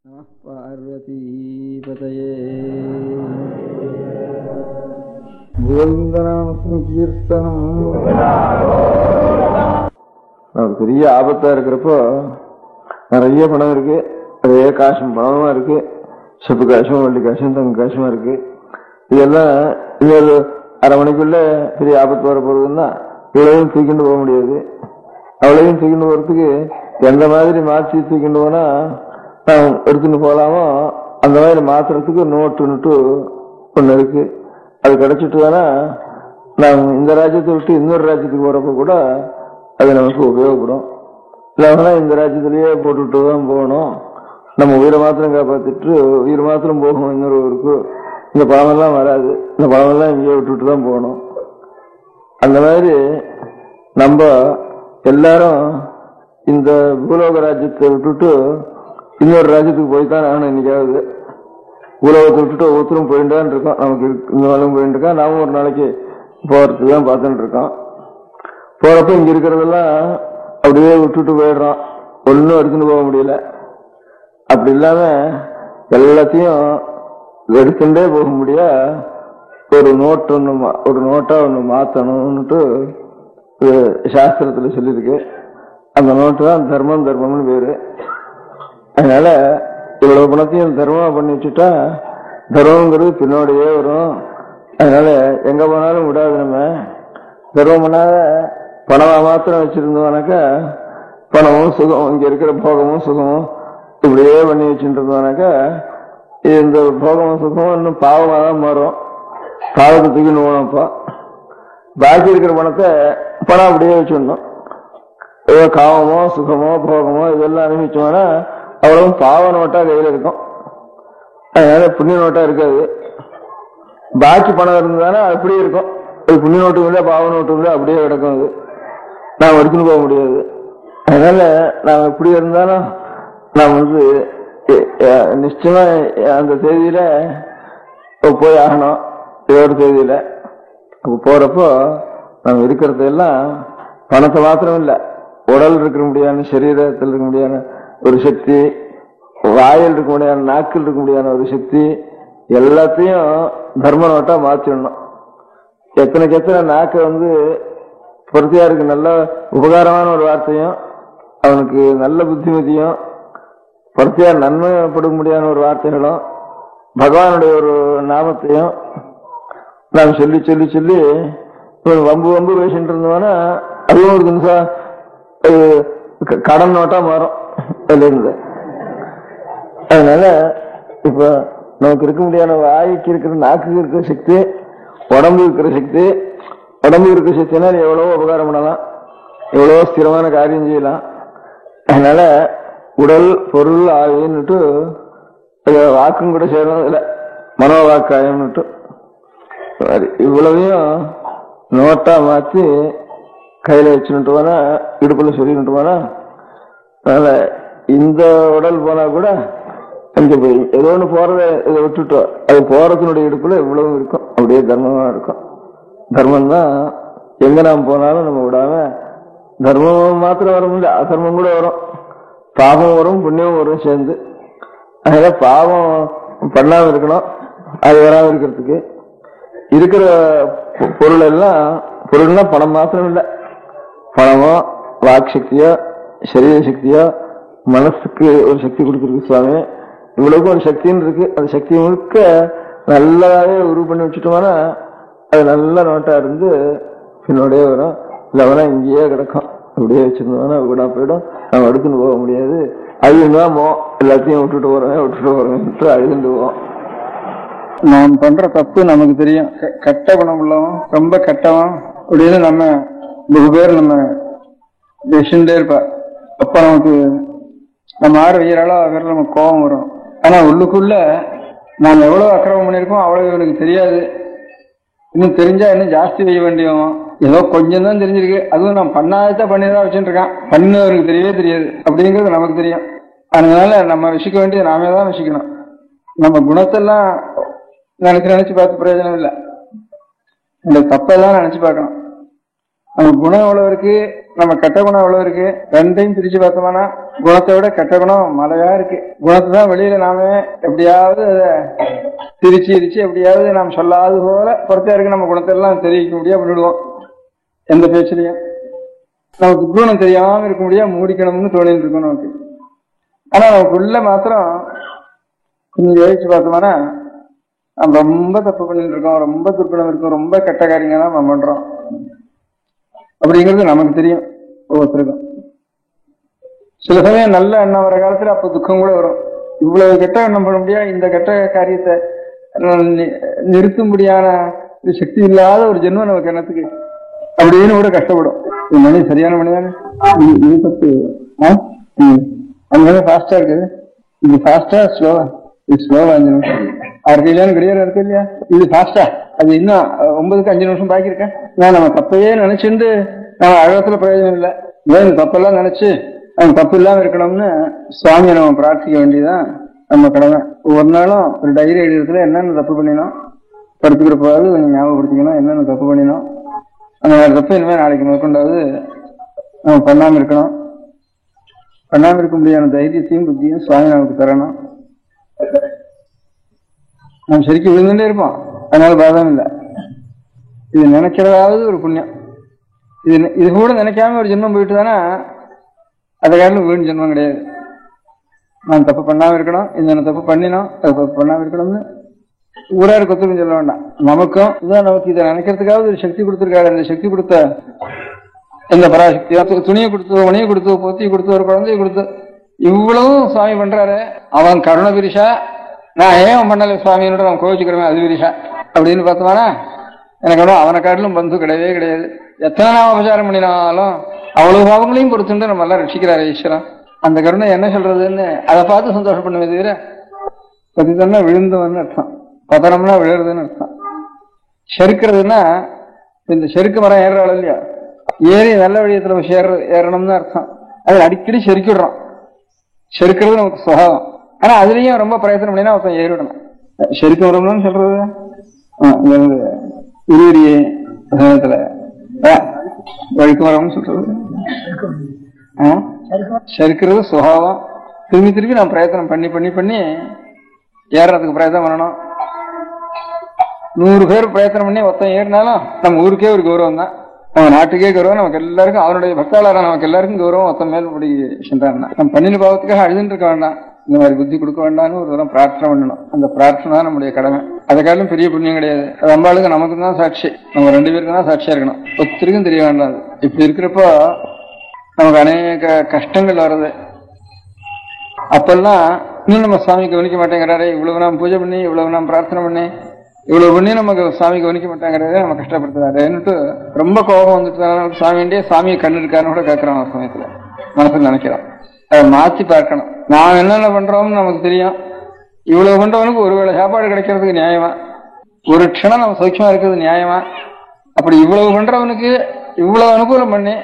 நமः பார்வதீபதயே கோவிந்தநாமசங்கீர்த்தனம். நமக்கு பெரிய ஆபத்தா இருக்கிறப்போ நிறைய பணம் இருக்கு, அதே காசும் பணமா இருக்கு, செப்பு காசும் வெள்ளி காசும் தங்க காசுமா இருக்கு. இதெல்லாம் இன்னொரு அரை மணிக்குள்ள பெரிய ஆபத்து வர போறதுன்னா இவ்வளவையும் தூக்கிட்டு போக முடியாது. அவ்வளவையும் தூக்கிட்டு போறதுக்கு எந்த மாதிரி மாற்றி தூக்கிட்டு போனா நான் எடுத்துட்டு போகலாமோ அந்த மாதிரி மாத்துறதுக்கு நோட்டு ஒண்ணு இருக்கு. அது கிடைச்சிட்டு வேணா நாம் இந்த ராஜ்யத்தை விட்டு இன்னொரு ராஜ்யத்துக்கு போறப்ப கூட அது நமக்கு உபயோகப்படும். இல்லைன்னா இந்த ராஜ்யத்திலேயே போட்டுட்டு தான் போகணும், நம்ம உயிரை மாத்திரம் காப்பாத்திட்டு உயிர் மாத்திரம் போகும் இன்னொரு ஊருக்கு. இந்த பணமெல்லாம் வராது, இந்த பணமெல்லாம் இங்கேயே விட்டுட்டு தான் போகணும். அந்த மாதிரி நம்ம எல்லாரும் இந்த பூலோக ராஜ்யத்தை விட்டுட்டு இன்னொரு ராஜ்யத்துக்கு போய்தான் நானும் இன்னைக்காவது பூலோகத்தை விட்டுட்டு ஒவ்வொருத்தரும் போயிட்டான் இருக்கோம். நமக்கு இந்த நாளும் போயிட்டு இருக்கா, நாமும் ஒரு நாளைக்கு போறதுக்கு தான் பார்த்துட்டு இருக்கோம். போறப்ப இங்க இருக்கிறதெல்லாம் அப்படியே விட்டுட்டு போயிடுறோம், ஒன்னும் எடுத்துட்டு போக முடியல. அப்படி இல்லாம எல்லாத்தையும் எடுத்துட்டே போக முடியா ஒரு நோட்டா ஒண்ணு மாத்தணும்னுட்டு சாஸ்திரத்துல சொல்லியிருக்கு. அந்த நோட்டு தான் தர்மம்னு பேரு. அதனால இவ்வளவு பணத்தையும் தர்மமா பண்ணி வச்சுட்டா தர்மங்கிறது பின்னோடையே வரும். அதனால எங்க போனாலும் விடாது. நம்ம தர்மம் பண்ணாத பணமா மாத்திரம் வச்சிருந்தோம்னாக்கா பணமும் சுகம், இங்க இருக்கிற போகமும் சுகமும் இப்படியே பண்ணி வச்சுட்டு இருந்தோம்னாக்கா இந்த போகமும் சுகமும் இன்னும் பாவமா தான் மாறும். பாவத்தை தூக்கின்னு போனப்போ பாக்கி இருக்கிற பணத்தை பணம் அப்படியே வச்சுடணும். ஏதோ காமமோ சுகமோ போகமோ இதெல்லாம் அனுபவிச்சோம்னா அவ்வளவு பாவ நோட்டா கையில இருக்கும். அதனால புண்ணிய நோட்டா இருக்காது. பாக்கி பணம் இருந்தாலும் அப்படியே இருக்கும். அது புண்ணிய நோட்டு இல்லை பாவ நோட்டு இல்லை அப்படியே கிடக்கும். அது நாம் எடுத்துன்னு போக முடியாது. அதனால நாம் எப்படி இருந்தாலும் நாம் நிச்சயமா அந்த தேதியில போய் ஆகணும். ஏதோ தேதியில போறப்போ நாம் இருக்கிறது எல்லாம் பணத்தை மாத்திரம் இல்லை, உடல் இருக்க முடியாத, சரீரத்தில் இருக்க முடியாத ஒரு சக்தி, வாயில் இருக்க முடியாத, நாக்கில் இருக்க முடியாத ஒரு சக்தி, எல்லாத்தையும் தர்ம நோட்டா மாத்திடணும். எத்தனைக்கு எத்தனை நாக்க பொருத்தியா இருக்கு, நல்ல உபகாரமான ஒரு வார்த்தையும் அவனுக்கு நல்ல புத்திமதியும் பொருத்தியா நன்மைப்பட முடியாத ஒரு வார்த்தைகளும் பகவானுடைய ஒரு நாமத்தையும் நாம் சொல்லி சொல்லி சொல்லி வம்பு பேசிட்டு இருந்தோம்னா அதுவும் ஒரு நிமிஷம் கடன் நோட்டா மாறும் அதுல இருந்து. அதனால இப்ப நமக்கு இருக்க முடியாத வாய்க்கு இருக்கிற, நாக்குக்கு இருக்கிற சக்தி, உடம்பு இருக்கிற சக்தி, உடம்பு இருக்கிற சக்தினால் எவ்வளவோ உபகாரம் பண்ணலாம், எவ்வளவோ ஸ்திரமான காரியம் செய்யலாம். அதனால உடல் பொருள் ஆவின்னுட்டு வாக்கும் கூட சேரணும். இல்லை மனோவாக்காயம்னுட்டு இவ்வளவையும் நோட்டா மாத்தி கையில வச்சுட்டு போனா, இடுப்புல சொல்லிட்டு போனா, அதனால இந்த உடல் போனா கூட அங்க போய் ஏதோ ஒண்ணு போறத இதை விட்டுட்டோம், அது போறதுனுடைய இடுப்புல இவ்வளவு இருக்கும், அப்படியே தர்மமா இருக்கும். தர்மம் தான் எங்க நாம் போனாலும் நம்ம விடாம, தர்மம் மாத்திரம் வர முடியல, அதர்மம் கூட வரும், பாவம் வரும், புண்ணியம் வரும் சேர்ந்து. அதனால பாவம் பண்ணாம இருக்கணும், அது வராம இருக்கிறதுக்கு இருக்கிற பொருள் எல்லாம், பொருள்னா பணம் மாத்திரம் இல்லை, பணமோ வாக் சக்தியோ சரீர சக்தியோ மனசுக்கு ஒரு சக்தி கொடுத்துருக்கு சுவாமி, இவ்வளவுக்கு ஒரு சக்தின்னு இருக்கு. அந்த சக்தி முழுக்க நல்லாவே உருவு பண்ணி வச்சுட்டோம்னா அது நல்ல நோட்டா இருந்து பின்னோடய வரும். இல்லைன்னா இங்கேயே கிடக்கும், அப்படியே வச்சிருந்தோம்னா கூட போயிடும், நம்ம எடுத்துன்னு போக முடியாது. அழுதுதான் போவோம், எல்லாத்தையும் விட்டுட்டு போறோம் அழுதுட்டு போவோம். நாம் பண்ற தப்பு நமக்கு தெரியும். கெட்ட குணம் உள்ளவன், ரொம்ப கெட்டவன் அப்படின்னு நம்ம வெகு பேர் நம்ம பேசிட்டே இருப்பா. அப்ப நமக்கு நம்ம ஆறு வெயிறாலோ அவரில் நமக்கு கோபம் வரும். ஆனா உள்ளுக்குள்ள நாம் எவ்வளவு அக்கிரமம் பண்ணியிருக்கோம் அவ்வளவு இவனுக்கு தெரியாது. இன்னும் தெரிஞ்சா இன்னும் ஜாஸ்தி செய்ய வேண்டியும். ஏதோ கொஞ்சம் தான் தெரிஞ்சிருக்கு, அதுவும் நான் பண்ணாதான் பண்ணிதான் வச்சுட்டு இருக்கான், பண்ணவருக்கு தெரியவே தெரியாது அப்படிங்கிறது நமக்கு தெரியும். அதனால நம்ம விஷிக்க வேண்டியது நாமே தான் விஷிக்கணும். நம்ம குணத்தெல்லாம் நினைச்சு பார்த்து பிரயோஜனம் இல்லை, இந்த தப்பெல்லாம் நினைச்சு பார்க்கணும். நம்ம குணம் எவ்வளவு இருக்கு, நம்ம கெட்ட குணம் எவ்வளவு இருக்கு, ரெண்டையும் பிரிச்சு பார்த்தோம்னா குணத்தை விட கெட்ட குணம் மலையா இருக்கு. குணத்தை தான் வெளியில நாம எப்படியாவது அதை திரிச்சு எப்படியாவது நாம் சொல்லாது போல பொறுத்தா இருக்கு நம்ம குணத்தை எல்லாம் தெரிவிக்க முடியாது பண்ணிவிடுவோம். எந்த பேச்சுலையும் நமக்கு குணம் தெரியாம இருக்க முடியாது, மூடிக்கணும்னு தோணிட்டு இருக்கோம் நமக்கு. ஆனா நமக்குள்ள மாத்திரம் கொஞ்சம் யோசிச்சு பார்த்தோம்னா நம்ம ரொம்ப தப்பு பண்ணிட்டு இருக்கோம், ரொம்ப துர்க்குணம் இருக்கும், ரொம்ப கெட்ட காரியங்கள்லாம் நம்ம பண்றோம் அப்படிங்கிறது நமக்கு தெரியும் ஒவ்வொருத்தருக்கும். சில சமயம் நல்ல எண்ணம் வர காலத்துல அப்ப துக்கம் கூட வரும். இவ்வளவு கெட்ட எண்ணம் பண்ண முடியாது, இந்த கெட்ட காரியத்தை நிறுத்தும்படியான சக்தி இல்லாத ஒரு ஜென்மம் நமக்கு எண்ணத்துக்கு அப்படின்னு கூட கஷ்டப்படும். மணி சரியான மணிதானே, இது தப்பு அங்கே ஃபாஸ்டா இருக்குது, இது ஃபாஸ்டா ஸ்லோவா, இது ஸ்லோவா 5 நிமிஷம் 6 கையிலான கிடையாது இருக்கு இல்லையா, இது ஃபாஸ்டா, அது இன்னும் 9க்கு 5 நிமிஷம் பாக்கி இருக்கேன். நான் நம்ம தப்பையே நினைச்சுட்டு நம்ம அழகத்துல பிரயோஜனம் இல்லை. ஏன் தப்பெல்லாம் நினைச்சு நம்ம தப்பு இல்லாம இருக்கணும்னு சுவாமியை நம்ம பிரார்த்திக்க வேண்டியதான் நம்ம கடமை. ஒவ்வொரு நாளும் ஒரு டைரி எழுதுறதுல என்னென்ன தப்பு பண்ணினோம், படுத்துக்கிறப்பாவது கொஞ்சம் ஞாபகப்படுத்திக்கணும் என்னென்ன தப்பு பண்ணினோம், அந்த வேற தப்பு இனிமேல் நாளைக்கு மேற்கொண்டாவது நம்ம பண்ணாம இருக்கணும். பண்ணாம இருக்க முடியாத தைரியத்தையும் புத்தியும் சுவாமி நமக்கு தரணும். நம்ம சரிக்கு விழுந்துட்டே இருப்போம், அதனால பாதம் இல்லை. இது நினைக்கிறதாவது ஒரு புண்ணியம். இது கூட நினைக்காம ஒரு ஜென்மம் போயிட்டு தானே அதை காட்டிலும் வீண் ஜென்மம் கிடையாது. நான் தப்பு பண்ணாம இருக்கணும், இந்த தப்பு பண்ணினோம், அது தப்பு பண்ணாம இருக்கணும்னு ஊராரு கொத்துக்கும் சொல்ல வேண்டாம். நமக்கும் இதான் நமக்கு இதை நினைக்கிறதுக்காவது ஒரு சக்தி கொடுத்துருக்காரு. அந்த சக்தி கொடுத்த இந்த பராசக்தி துணியை கொடுத்து, மணியை கொடுத்து, பொத்தி கொடுத்து, ஒரு குழந்தைய கொடுத்து இவ்வளவும் சுவாமி பண்றாரு. அவன் கருண பிரிஷா, நான் ஏன் பண்ணல சுவாமியோட அவன் கோவிச்சுக்கிறவன் அது பிரிஷா அப்படின்னு பார்த்தோம்னா எனக்கு ஒன்றும் அவனை காட்டிலும் பந்து கிடையவே கிடையாது. எத்தனை நாம உபச்சாரம் பண்ணினாலும் அவ்வளவு பாவங்களையும் பொறுத்துட்டு நம்ம எல்லாம் ரட்சிக்கிறாரு ஈஸ்வரன். அந்த கருணை என்ன சொல்றதுன்னு அதை பார்த்து சந்தோஷம் பண்ணுவே தவிர பதித்தம்னா விழுந்தவன்னு அர்த்தம், பதனம்னா விழுறதுன்னு அர்த்தம். செருக்கிறதுன்னா இந்த செருக்கு மரம் ஏறுறாள் இல்லையா, ஏறி நல்ல வழியத்துல ஏறணும்னு அர்த்தம். அது அடிக்கடி செருக்கிடுறோம். செருக்கிறது நமக்கு சுகாவம். ஆனா அதுலயும் ரொம்ப பிரயத்தனம் பண்ணினா ஒருத்தன் ஏறிவிடணும். செருக்கு மரம்னு சொல்றது உருவரிய சமயத்துல வழுக்கு மரம்னு சொல்றது. செருக்கிறது சுகாவம். திரும்பி நான் பிரயத்தனம் பண்ணி ஏறதுக்கு பிரயத்தனம் பண்ணணும். 100 பேர் பிரயத்தனம் பண்ணி ஒருத்தன் ஏறினாலும் நம்ம ஊருக்கே ஒரு கௌரவம் தான், நம்ம நாட்டுக்கே கௌரவம், நமக்கு எல்லாருக்கும் அவனுடைய பக்தாளரான நமக்கு எல்லாருக்கும் கௌரவம். ஒருத்தன் மேல் படி சென்றான்னா நம்ம பண்ணின பாவத்துக்காக அழுதுன்னு இருக்க வேண்டாம், இந்த மாதிரி புத்தி கொடுக்க வேண்டாம்னு ஒரு தூரம் பிரார்த்தனை பண்ணணும். அந்த பிரார்த்தனை தான் நம்முடைய கடமை. அதை காட்டிலும் பெரிய புண்ணியம் கிடையாது. அது அம்பாளுக்கு நமக்கு தான் சாட்சி, நம்ம 2 பேருக்கு தான் சாட்சியா இருக்கணும், ஒருத்தருக்கும் தெரிய வேண்டாம். இப்படி இருக்கிறப்போ நமக்கு அநேக கஷ்டங்கள் வருது. அப்பெல்லாம் இன்னும் நம்ம சுவாமி கவனிக்க மாட்டேங்கிறாரு, இவ்வளவு நாம் பூஜை பண்ணி, இவ்வளவு நாம் பிரார்த்தனை பண்ணி, இவ்வளவு பண்ணி நமக்கு சுவாமி கவனிக்க மாட்டேங்கிறாரு, நம்ம கஷ்டப்படுத்துறாருன்னுட்டு ரொம்ப கோபம் வந்துட்டு சுவாமியே சுவாமியை கண்ணு இருக்காருன்னு கூட கேட்கிறோம். ஒரு சமயத்துல மனசுல நினைக்கிறோம். அதை மாற்றி பார்க்கணும். நாம் என்னென்ன பண்றோம்னு நமக்கு தெரியும். இவ்வளவு பண்றவனுக்கு ஒருவேளை சாப்பாடு கிடைக்கிறதுக்கு நியாயமா, ஒரு க்ஷணம் நம்ம சௌக்கியமா இருக்கிறது நியாயமா? அப்படி இவ்வளவு பண்றவனுக்கு இவ்வளவு அனுகூலம் பண்ணி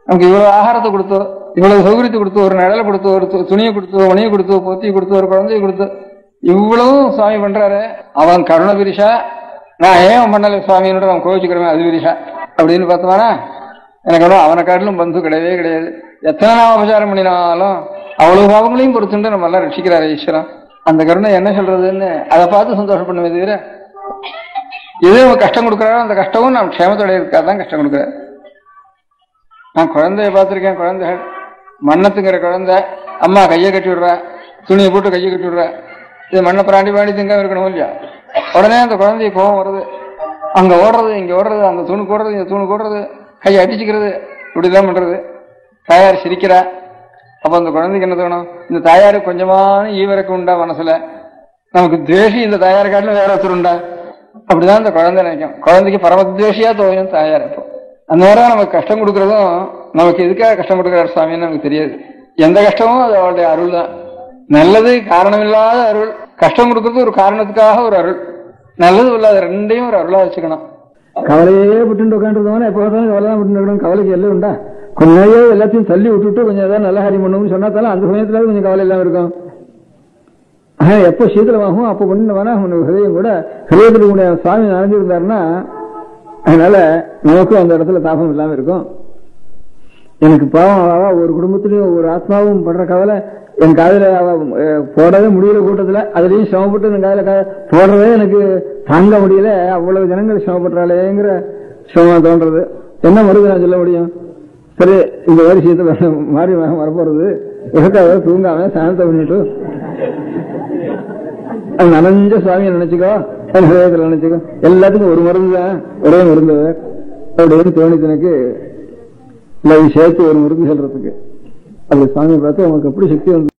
நமக்கு இவ்வளவு ஆகாரத்தை கொடுத்தோ, இவ்வளவு சௌகரியத்தை கொடுத்து, ஒரு நிழலை கொடுத்து, ஒரு துணியை கொடுத்து, மணியை கொடுத்து, பொத்தி கொடுத்து, ஒரு குழந்தையை கொடுத்து இவ்வளவும் சுவாமி பண்றாரு. அவன் கருண பிரிஷா, நான் ஏன் பண்ணல சுவாமியோட அவன் கோவிச்சுக்கிறவன் அது பிரிஷா அப்படின்னு பார்த்தோம்னா எனக்கு ஒன்றும் அவனை காட்டிலும் பந்து கிடையவே கிடையாது. எத்தனை நாம உபச்சாரம் பண்ணினாலும் அவ்வளவு பாவங்களையும் பொறுத்துட்டு நம்ம எல்லாம் ரட்சிக்கிறாரு ஈஸ்வரன். அந்த கருணை என்ன சொல்றதுன்னு அதை பார்த்து சந்தோஷம் பண்ணுவே தவிர எது நம்ம கஷ்டம் கொடுக்குறாரோ அந்த கஷ்டமும் நம்ம க்ஷேமத்தோடைய இருக்காதான் கஷ்டம் கொடுக்குறாரு. நான் குழந்தைய பார்த்திருக்கேன். குழந்தைகள் மண்ணத்துங்கிற குழந்தை அம்மா கையை கட்டி விடுறா, துணியை போட்டு கையை கட்டி விடுறா, இது மண்ணை பிராண்டி பாடி திங்காம இருக்கணும் இல்லையா? உடனே அந்த குழந்தைய கோபம் வருது, அங்க ஓடுறது, இங்க ஓடுறது, அந்த தூணுக்கு ஓடுறது, இந்த தூணுக்கு ஓடுறது, கையை அடிச்சுக்கிறது, இப்படிதான் பண்றது. தாயார் சிரிக்கிறா. அப்ப அந்த குழந்தைக்கு என்ன தோணும்? இந்த தாயாருக்கு கொஞ்சமான ஈவரக்கு உண்டா மனசுல? நமக்கு துவேஷி இந்த தாயாரை காட்டிலும் வேற ஒருத்தர் உண்டா? அப்படிதான் இந்த குழந்தை நினைக்கும். குழந்தைக்கு பரமத்வேஷியா தோணும் தாயார். அப்போ அந்த நேரம் நமக்கு கஷ்டம் கொடுக்கறதும் நமக்கு எதுக்காக கஷ்டம் கொடுக்குறாரு சுவாமின்னு நமக்கு தெரியாது. எந்த கஷ்டமும் அது அவருடைய அருள் தான். நல்லது காரணமில்லாத அருள், கஷ்டம் கொடுக்கறது ஒரு காரணத்துக்காக ஒரு அருள், நல்லது இல்லாத ரெண்டையும் ஒரு அருளா வச்சுக்கணும். கவலையே விட்டு உட்காந்துருந்தவனா எப்போ பார்த்தாலும் கவலை தான் விட்டு கவலைக்கு எல்லாம் உண்டா? கொஞ்ச நேரம் எல்லாத்தையும் தள்ளி விட்டுட்டு கொஞ்சம் ஏதாவது நல்ல காரியம் பண்ணணும்னு சொன்னாத்தாலும் அந்த சமயத்துல கொஞ்சம் கவலை இல்லாம இருக்கும். எப்போ சீக்கிரமாகும் அப்போ பண்ணினவனா ஹிருதயம் கூட ஹிருதயத்தில் சுவாமி நனைஞ்சிருந்தாருன்னா அதனால நமக்கும் அந்த இடத்துல தாபம் இல்லாம இருக்கும். எனக்கு பாவம் ஒரு குடும்பத்திலயும் ஒரு ஆத்மாவும் படுற கவலை என் காதல போடவே முடியல கூட்டத்துல, அதுலயும் சிரமப்பட்டு என் காதல போடுறதே எனக்கு தாங்க முடியல, அவ்வளவு ஜனங்கள் சிரமப்படுறாளேங்கிற சிரமம் தோன்றது. என்ன மருந்து நான் சொல்ல முடியும்? சரி, இந்த விஷயத்தை மாறி வரப்போறது எதுக்காக தூங்காம சாந்தத்தை பண்ணிட்டு நனைஞ்ச சுவாமியை நினைச்சுக்கோ, ஹயத்துல நினைச்சுக்கோ, எல்லாத்துக்கும் ஒரு மருந்து தான், ஒரே மருந்து அப்படின்னு தோணிச்சு எனக்கு. இல்லை சேர்த்து ஒரு மருந்து சொல்றதுக்கு அப்படி சுவாமியை பார்த்து அவங்களுக்கு எப்படி சக்தி வந்து